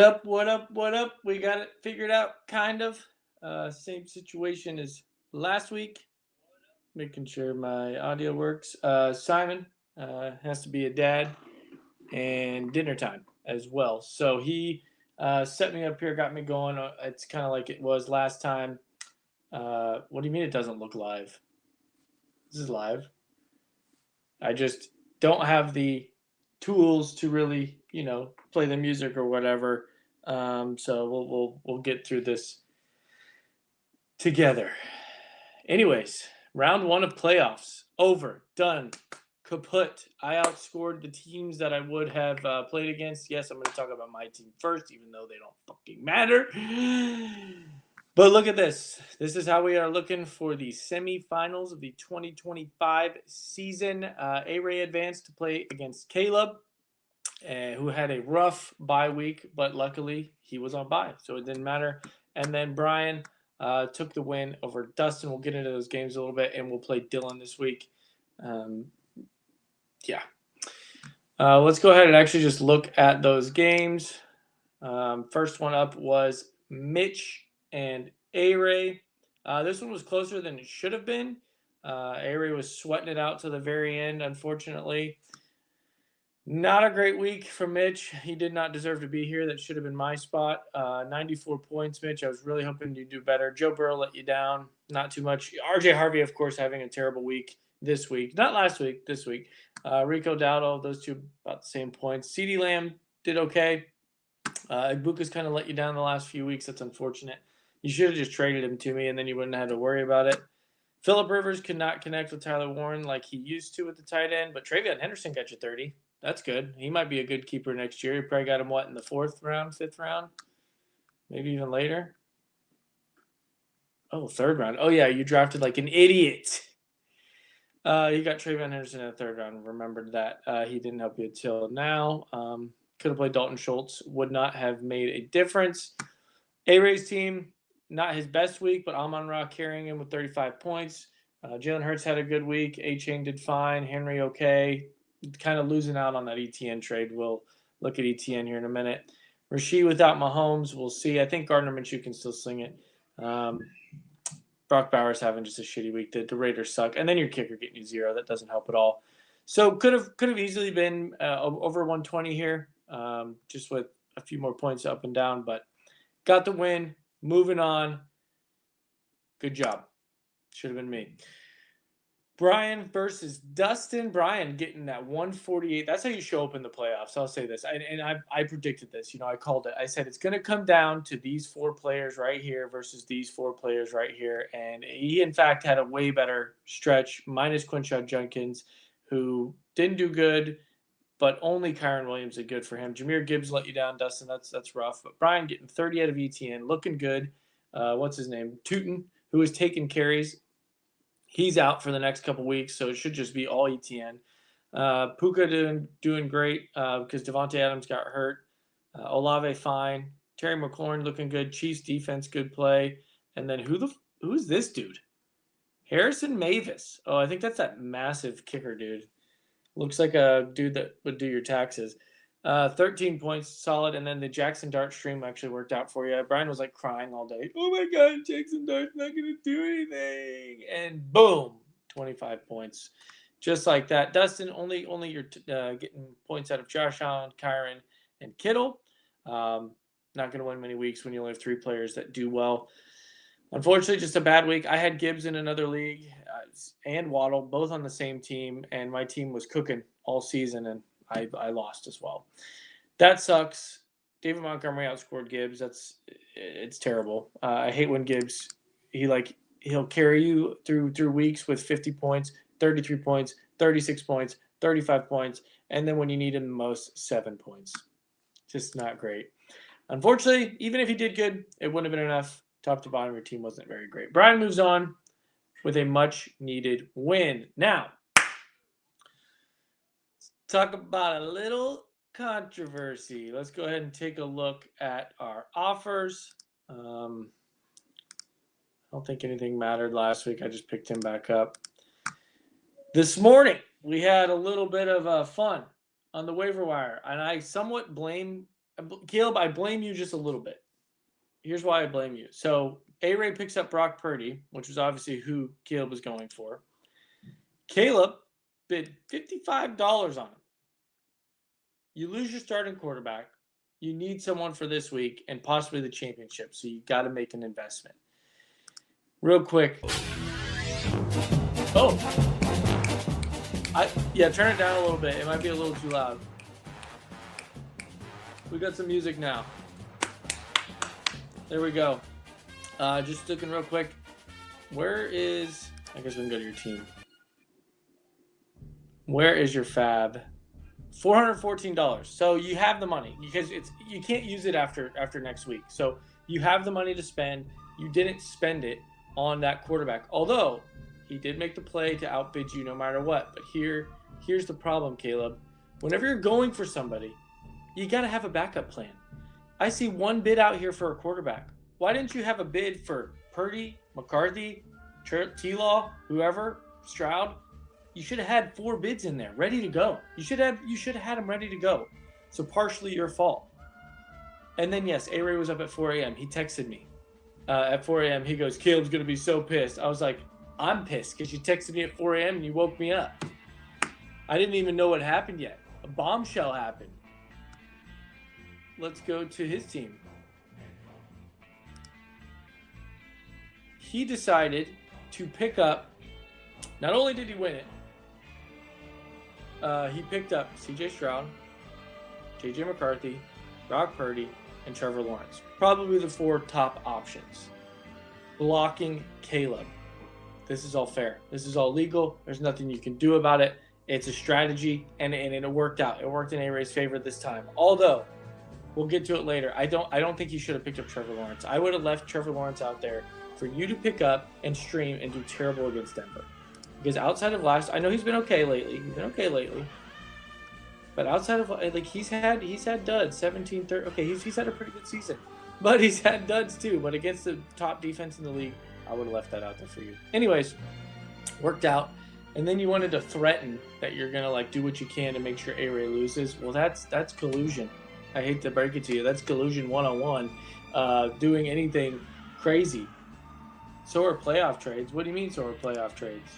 up? What up? What up? We got it figured out, kind of. Same situation as last week. Making sure my audio works. Simon has to be a dad and dinner time as well. So he set me up here, got me going. It's kind of like it was last time. What do you mean it doesn't look live? This is live. I just don't have the tools to really, play the music or whatever. So we'll get through this together. Anyways, round one of playoffs over, done, kaput. I outscored the teams that I would have played against. Yes, I'm going to talk about my team first, even though they don't fucking matter. But look at this. This is how we are looking for the semifinals of the 2025 season. AWray advanced to play against Caleb, who had a rough bye week, but luckily he was on bye, so it didn't matter. And then Brian took the win over Dustin. We'll get into those games a little bit, and we'll play Dylan this week. Let's go ahead and actually just look at those games. First one up was Mitch and AWray. This one was closer than it should have been. AWray was sweating it out to the very end, unfortunately. Not a great week for Mitch. He did not deserve to be here. That should have been my spot. 94 points, Mitch. I was really hoping you'd do better. Joe Burrow let you down. Not too much. RJ Harvey, of course, having a terrible week this week. Not last week, this week. Rico Dowdle, those two about the same points. CeeDee Lamb did okay. Ibuka's kind of let you down the last few weeks. That's unfortunate. You should have just traded him to me, and then you wouldn't have had to worry about it. Phillip Rivers could not connect with Tyler Warren like he used to with the tight end, but Travion Henderson got you 30. That's good. He might be a good keeper next year. You probably got him, in the 4th round, 5th round? Maybe even later? Oh, 3rd round. Oh, yeah, you drafted like an idiot. You got Travion Henderson in the 3rd round. Remembered that. He didn't help you until now. Could have played Dalton Schultz. Would not have made a difference. AWray's team, not his best week, but Amon-Ra carrying him with 35 points. Jalen Hurts had a good week. A-Chain did fine. Henry okay. Kind of losing out on that ETN trade. We'll look at ETN here in a minute. Rasheed without Mahomes, we'll see. I think Gardner Minshew can still sling it. Brock Bowers having just a shitty week. The Raiders suck. And then your kicker getting you 0. That doesn't help at all. So could have easily been over 120 here, just with a few more points up and down. But got the win. Moving on. Good job. Should have been me. Brian versus Dustin. Brian getting that 148. That's how you show up in the playoffs. I'll say this. I predicted this. I called it. I said it's going to come down to these 4 players right here versus these 4 players right here. And he, in fact, had a way better stretch, minus Quinshon Judkins, who didn't do good, but only Kyron Williams did good for him. Jahmyr Gibbs let you down, Dustin. That's rough. But Brian getting 30 out of ETN, looking good. What's his name? Tootin, who is taking carries. He's out for the next couple weeks, so it should just be all ETN. Puka doing great because Devontae Adams got hurt. Olave fine. Terry McLaurin looking good. Chiefs defense good play. And then who's this dude? Harrison Mavis. Oh, I think that's that massive kicker dude. Looks like a dude that would do your taxes. 13 points, solid. And then the Jackson Dart stream actually worked out for you. Brian was like crying all day. Oh my God, Jackson Dart's not going to do anything. And boom, 25 points. Just like that. Dustin, only you're getting points out of Josh Allen, Kyron, and Kittle. Not going to win many weeks when you only have 3 players that do well. Unfortunately, just a bad week. I had Gibbs in another league and Waddle, both on the same team, and my team was cooking all season, and I lost as well. That sucks. David Montgomery outscored Gibbs. It's terrible. I hate when Gibbs he'll carry you through weeks with 50 points, 33 points, 36 points, 35 points, and then when you need him the most, 7 points. Just not great. Unfortunately, even if he did good, it wouldn't have been enough. Top to bottom, your team wasn't very great. Brian moves on with a much-needed win. Now, let's talk about a little controversy. Let's go ahead and take a look at our offers. I don't think anything mattered last week. I just picked him back up. This morning, we had a little bit of fun on the waiver wire, and I somewhat blame Caleb, I blame you just a little bit. Here's why I blame you. So AWray picks up Brock Purdy, which was obviously who Caleb was going for. Caleb bid $55 on him. You lose your starting quarterback. You need someone for this week and possibly the championship, so you got to make an investment. Real quick. Oh. Turn it down a little bit. It might be a little too loud. We got some music now. There we go. Just looking real quick. Where is... I guess we can go to your team. Where is your fab? $414. So you have the money because you can't use it after next week. So you have the money to spend. You didn't spend it on that quarterback. Although he did make the play to outbid you no matter what. But here's the problem, Caleb. Whenever you're going for somebody, you got to have a backup plan. I see one bid out here for a quarterback. Why didn't you have a bid for Purdy, McCarthy, T-Law, whoever, Stroud? You should have had 4 bids in there, ready to go. You should have had them ready to go. So partially your fault. And then yes, AWray was up at 4 a.m. He texted me at 4 a.m. He goes, Caleb's gonna be so pissed. I was like, I'm pissed because you texted me at 4 a.m. and you woke me up. I didn't even know what happened yet. A bombshell happened. Let's go to his team. He decided to pick up, not only did he win it, he picked up CJ Stroud, JJ McCarthy, Brock Purdy, and Trevor Lawrence. Probably the 4 top options. Blocking Caleb. This is all fair. This is all legal. There's nothing you can do about it. It's a strategy, and it worked out. It worked in AWray's favor this time. Although, we'll get to it later. I don't think he should have picked up Trevor Lawrence. I would have left Trevor Lawrence out there for you to pick up and stream and do terrible against Denver. Because outside of I know he's been okay lately. But outside of, like, he's had duds, 17, 30. Okay, he's had a pretty good season. But he's had duds too. But against the top defense in the league, I would have left that out there for you. Anyways, worked out. And then you wanted to threaten that you're going to, like, do what you can to make sure AWray loses. Well, that's collusion. I hate to break it to you. That's collusion 101. Doing anything crazy. So are playoff trades. What do you mean so are playoff trades?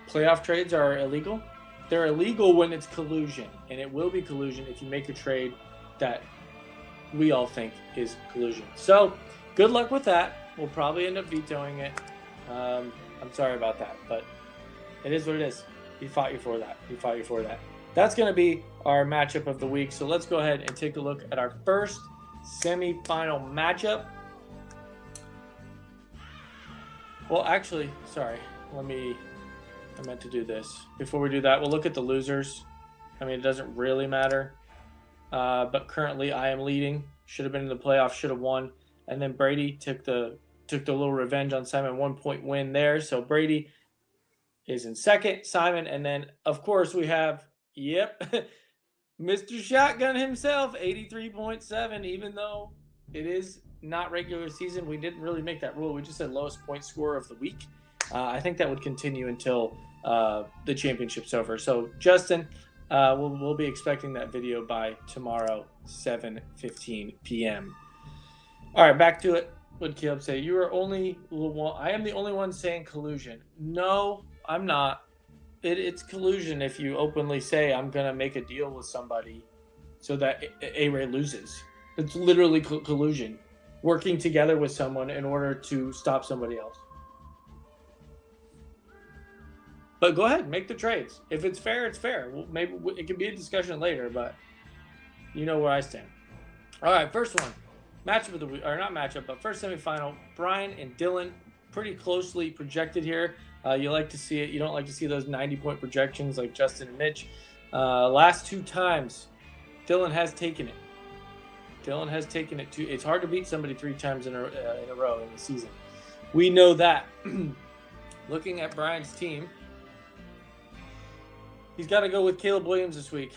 Playoff trades are illegal? They're illegal when it's collusion. And it will be collusion if you make a trade that we all think is collusion. So, good luck with that. We'll probably end up vetoing it. I'm sorry about that, but it is what it is. He fought you for that. That's going to be our matchup of the week. So let's go ahead and take a look at our first semifinal matchup. Well, actually, sorry. I meant to do this. Before we do that, we'll look at the losers. I mean, it doesn't really matter. But currently I am leading. Should have been in the playoffs, should have won. And then Brady took the little revenge on Simon, 1-point win there. So Brady is in second, Simon, and then of course we have, Mr. Shotgun himself, 83.7, even though it is not regular season. We didn't really make that rule. We just said lowest point scorer of the week. I think that would continue until the championship's over. So Justin, we'll be expecting that video by tomorrow, 7:15 p.m. All right, back to it. What did Caleb say? You are only one. I am the only one saying collusion. No, I'm not. It's collusion if you openly say I'm going to make a deal with somebody so that AWray loses. It's literally collusion. Working together with someone in order to stop somebody else. But go ahead, make the trades. If it's fair, it's fair. Well, maybe it can be a discussion later, but you know where I stand. All right, first one. Matchup of the week, or not matchup, but first semifinal. Brian and Dylan, pretty closely projected here. You like to see it. You don't like to see those 90-point projections like Justin and Mitch. Last 2 times, Dylan has taken it. It's hard to beat somebody 3 times in a row in the season. We know that. Looking at Brian's team, he's got to go with Caleb Williams this week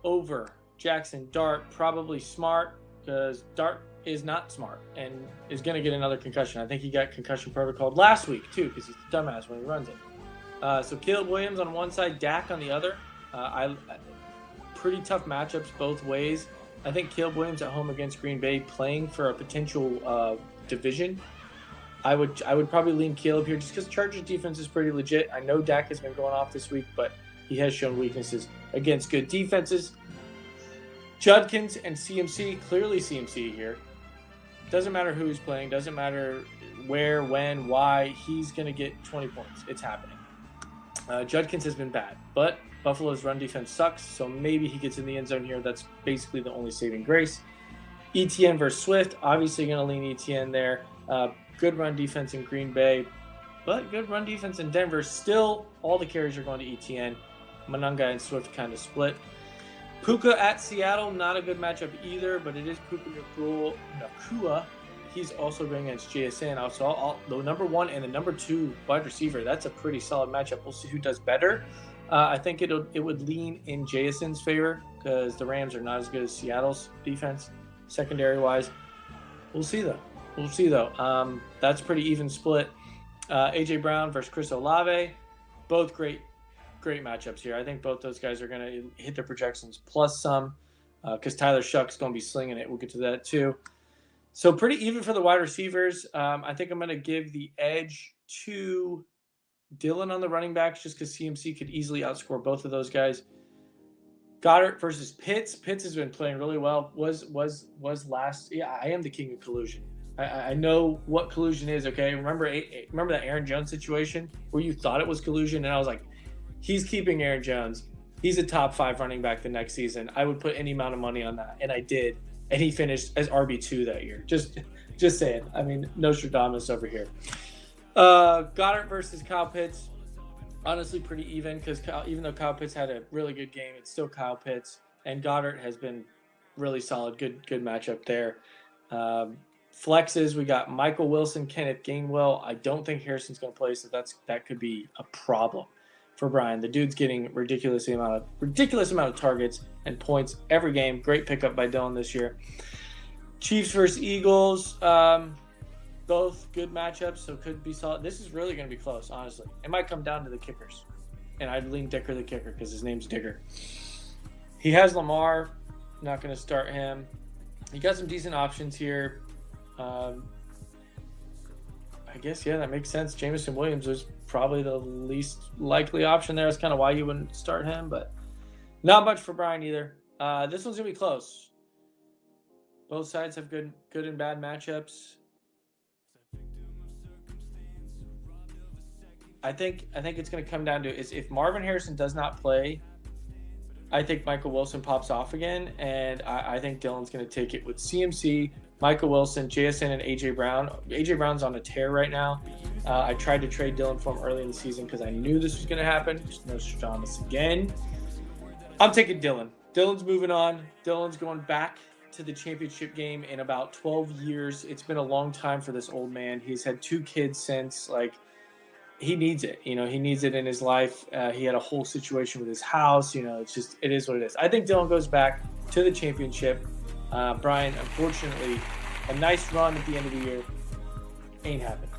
over Jackson Dart. Probably smart because Dart is not smart and is going to get another concussion. I think he got concussion protocol last week too because he's a dumbass when he runs it. So Caleb Williams on one side, Dak on the other. Pretty tough matchups both ways. I think Caleb Williams at home against Green Bay, playing for a potential division. I would probably lean Caleb here just because Chargers defense is pretty legit. I know Dak has been going off this week, but he has shown weaknesses against good defenses. Judkins and CMC, clearly CMC here. Doesn't matter who he's playing, doesn't matter where, when, why, he's going to get 20 points. It's happening. Judkins has been bad, but Buffalo's run defense sucks, so maybe he gets in the end zone here. That's basically the only saving grace. ETN versus Swift, obviously going to lean ETN there. Good run defense in Green Bay, but good run defense in Denver. Still, all the carries are going to ETN. Monunga and Swift kind of split. Puka at Seattle, not a good matchup either, but it is Puka Nacua. He's also going against JSN. So the number 1 and the number 2 wide receiver, that's a pretty solid matchup. We'll see who does better. I think it would lean in JSN's favor because the Rams are not as good as Seattle's defense, secondary-wise. We'll see, though. That's pretty even split. A.J. Brown versus Chris Olave, both great matchups here. I think both those guys are going to hit their projections plus some because Tyler Shuck's going to be slinging it. We'll get to that too. So pretty even for the wide receivers. I think I'm going to give the edge to Dillon on the running backs just because CMC could easily outscore both of those guys. Goddard versus Pitts. Pitts has been playing really well. Was last. Yeah, I am the king of collusion. I know what collusion is, okay? Remember that Aaron Jones situation where you thought it was collusion, and I was like, he's keeping Aaron Jones. He's a top 5 running back the next season. I would put any amount of money on that, and I did. And he finished as RB2 that year. Just saying. I mean, Nostradamus over here. Goddard versus Kyle Pitts. Honestly, pretty even because even though Kyle Pitts had a really good game, it's still Kyle Pitts. And Goddard has been really solid. Good matchup there. Flexes, we got Michael Wilson, Kenneth Gainwell. I don't think Harrison's going to play, so that could be a problem for Brian. The dude's getting ridiculous amount of targets and points every game. Great pickup by Dillon this year. Chiefs versus Eagles, both good matchups, so could be solid. This is really going to be close, honestly. It might come down to the kickers, and I'd lean Dicker the kicker because his name's Dicker. He has Lamar, not going to start him. He got some decent options here. I guess, yeah, that makes sense. Jameson Williams was probably the least likely option there. That's kind of why you wouldn't start him, but not much for Brian either. This one's going to be close. Both sides have good and bad matchups. I think it's going to come down to is if Marvin Harrison does not play, I think Michael Wilson pops off again, and I think Dillon's going to take it with CMC, Michael Wilson, JSN, and A.J. Brown. A.J. Brown's on a tear right now. I tried to trade Dillon for him early in the season because I knew this was going to happen. Just Nostradamus again. I'm taking Dillon. Dillon's moving on. Dillon's going back to the championship game in about 12 years. It's been a long time for this old man. He's had 2 kids since. He needs it. He needs it in his life. He had a whole situation with his house. It is what it is. I think Dillon goes back to the championship. Brian, unfortunately, a nice run at the end of the year ain't happening.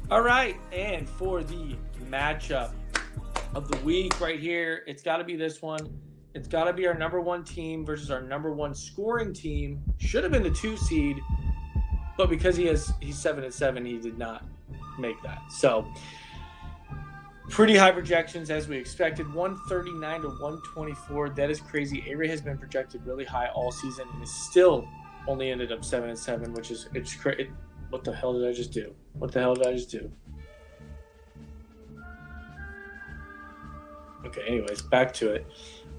All right, and for the matchup of the week right here, it's got to be this one. It's got to be our number 1 team versus our number 1 scoring team. Should have been the 2 seed, but because he's 7-7, he did not make that. So pretty high projections as we expected, 139 to 124. That is crazy. AWray has been projected really high all season and is still only ended up 7-7, which is crazy. What the hell did I just do? Okay, anyways, back to it.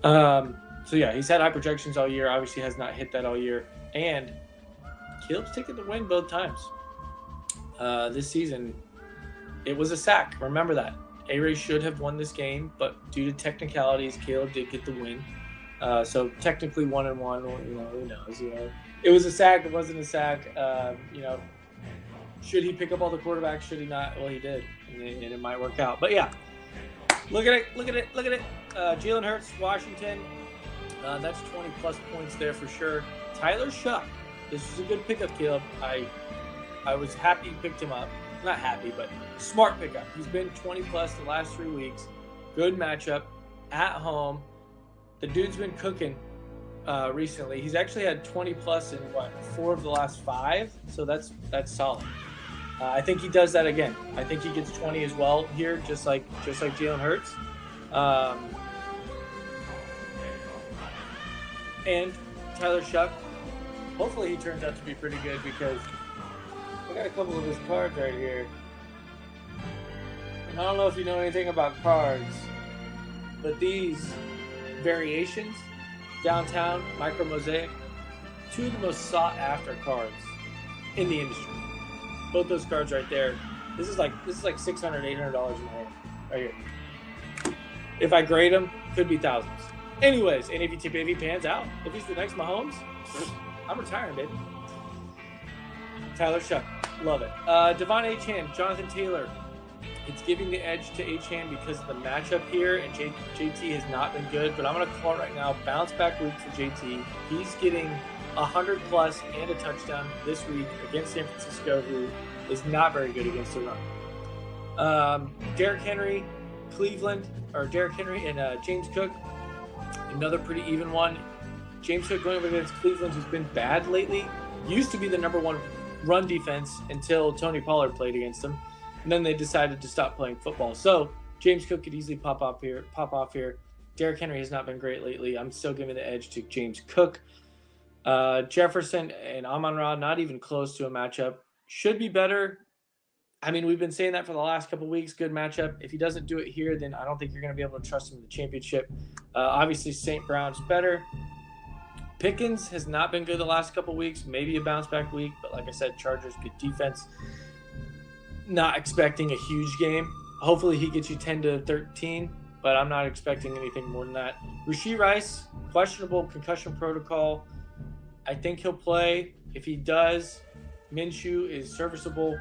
So yeah, he's had high projections all year. Obviously has not hit that all year. And Caleb's taken the win both times. This season, it was a sack. Remember that. AWray should have won this game, but due to technicalities, Caleb did get the win. So technically 1-1, who knows? It was a sack. It wasn't a sack. Should he pick up all the quarterbacks? Should he not? Well, he did, and it might work out. But yeah, look at it. Jalen Hurts, Washington. That's 20+ points there for sure. Tyler Shuck. This was a good pickup, Caleb. I was happy you picked him up. not happy, but smart pickup. He's been 20 plus the last 3 weeks. Good matchup at home. The dude's been cooking recently. He's actually had 20 plus in 4 of the last 5, so that's solid. I think he does that again. I think he gets 20 as well here, just like Jalen Hurts. And Tyler Shuck, hopefully he turns out to be pretty good, because I got a couple of his cards right here. And I don't know if you know anything about cards, but these variations, Downtown, Micro Mosaic, 2 of the most sought after cards in the industry. Both those cards right there. This is like $600, $800 in my hand right here. If I grade them, could be thousands. Anyways, and if he pans out, if he's the next Mahomes, I'm retiring, baby. Tyler Shuck, love it. Devon Achane, Jonathan Taylor. It's giving the edge to Achane because of the matchup here, and JT has not been good, but I'm going to call it right now. Bounce back week for JT. He's getting 100 plus and a touchdown this week against San Francisco, who is not very good against the run. Derrick Henry, Cleveland, or Derrick Henry and James Cook, another pretty even one. James Cook going up against Cleveland, who's been bad lately. Used to be the number 1 run defense until Tony Pollard played against them, and then they decided to stop playing football. So James Cook could easily pop off here. Derrick Henry has not been great lately. I'm still giving the edge to James Cook. Jefferson and Amon-Ra, not even close to a matchup. Should be better. I mean, we've been saying that for the last couple of weeks. Good matchup. If he doesn't do it here, then I don't think you're going to be able to trust him in the championship. Obviously, St. Brown's better. Pickens has not been good the last couple of weeks. Maybe a bounce-back week. But like I said, Chargers, good defense. Not expecting a huge game. Hopefully, he gets you 10 to 13. But I'm not expecting anything more than that. Rashee Rice, questionable concussion protocol. I think he'll play. If he does, Minshew is serviceable.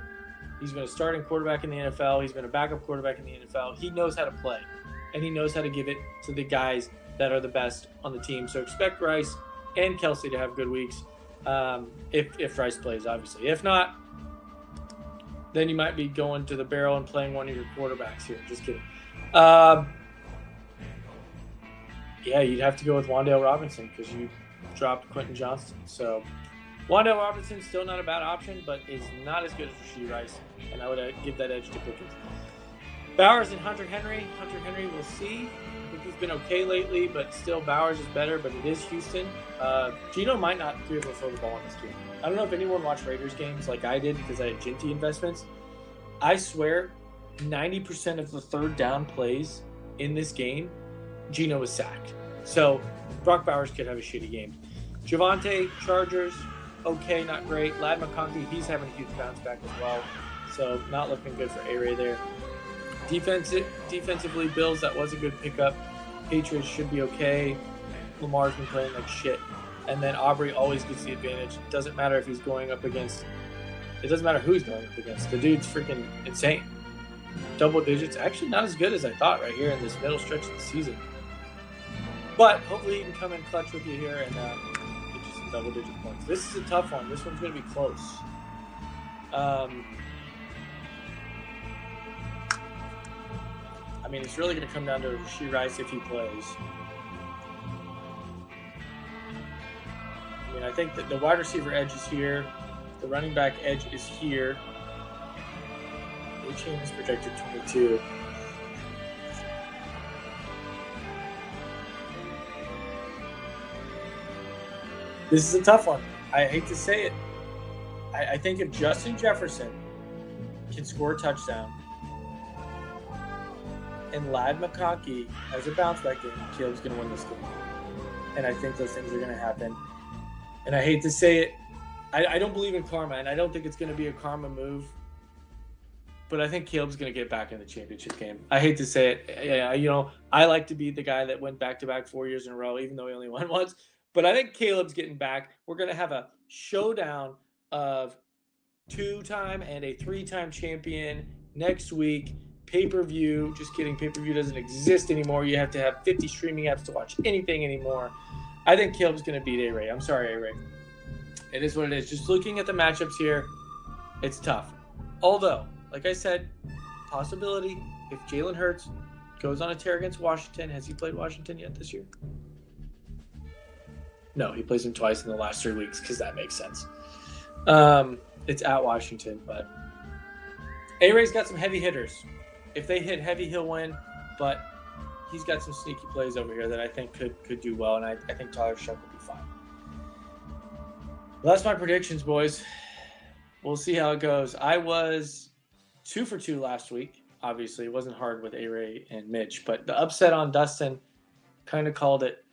He's been a starting quarterback in the NFL. He's been a backup quarterback in the NFL. He knows how to play, and he knows how to give it to the guys that are the best on the team. So expect Rice and Kelsey to have good weeks if Rice plays, obviously. If not, then you might be going to the barrel and playing one of your quarterbacks here. Just kidding. Yeah, you'd have to go with Wan'Dale Robinson because you dropped Quentin Johnston. So Wan'Dale Robinson, still not a bad option, but is not as good as Rashee Rice, and I would give that edge to Pickens. Bowers and Hunter Henry. Hunter Henry, we'll see. I think he's been okay lately, but still Bowers is better, but it is Houston. Geno might not be able to throw the ball in this game. I don't know if anyone watched Raiders games like I did because I had Ginty investments. I swear 90% of the third down plays in this game, Geno was sacked. So Brock Bowers could have a shitty game. Javonte, Chargers, okay, not great. Ladd McConkey, he's having a huge bounce back as well. So not looking good for AWray there. Defensively, Bills, that was a good pickup. Patriots should be okay. Lamar's been playing like shit. And then AWray always gets the advantage. It doesn't matter if he's going up against – it doesn't matter who he's going up against. The dude's freaking insane. Double digits. Actually not as good as I thought right here in this middle stretch of the season. But hopefully he can come in clutch with you here and get you some double-digit points. This is a tough one. This one's going to be close. I mean, it's really going to come down to Rashee Rice if he plays. I mean, I think that the wide receiver edge is here. The running back edge is here. Achane is projected 22. This is a tough one. I hate to say it. I think if Justin Jefferson can score a touchdown and Ladd McConkey has a bounce back game, Caleb's going to win this game. And I think those things are going to happen. And I hate to say it. I don't believe in karma, and I don't think it's going to be a karma move. But I think Caleb's going to get back in the championship game. I hate to say it. I like to be the guy that went back-to-back 4 years in a row, even though he only won once. But I think Caleb's getting back. We're going to have a showdown of 2-time and a 3-time champion next week. Pay-per-view. Just kidding. Pay-per-view doesn't exist anymore. You have to have 50 streaming apps to watch anything anymore. I think Caleb's going to beat AWray. I'm sorry, AWray. It is what it is. Just looking at the matchups here, it's tough. Although, like I said, possibility if Jalen Hurts goes on a tear against Washington. Has he played Washington yet this year? No, he plays them twice in the last 3 weeks because that makes sense. It's at Washington, but AWray's got some heavy hitters. If they hit heavy, he'll win, but he's got some sneaky plays over here that I think could do well, and I think Tyler Shough will be fine. Well, that's my predictions, boys. We'll see how it goes. I was 2 for 2 last week. Obviously, it wasn't hard with AWray and Mitch, but the upset on Dustin kind of called it.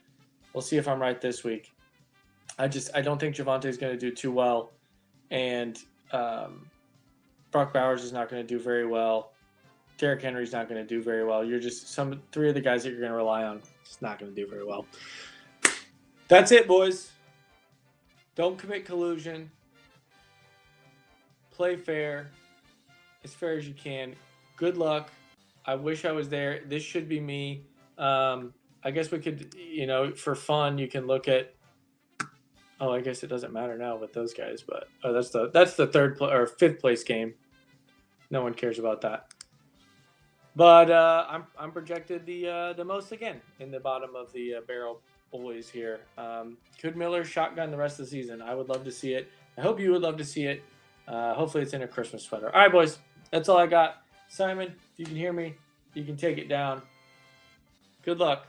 We'll see if I'm right this week. I don't think Javonte's going to do too well, and Brock Bowers is not going to do very well. Derrick Henry's not going to do very well. You're just three of the guys that you're going to rely on. It's not going to do very well. That's it, boys. Don't commit collusion. Play fair, as fair as you can. Good luck. I wish I was there. This should be me. I guess we could, for fun, you can look at. Oh, I guess it doesn't matter now with those guys, but that's the fifth place game. No one cares about that. But I'm projected the most again in the bottom of the barrel boys here. Could Miller shotgun the rest of the season? I would love to see it. I hope you would love to see it. Hopefully it's in a Christmas sweater. All right, boys. That's all I got. Simon, if you can hear me, you can take it down. Good luck.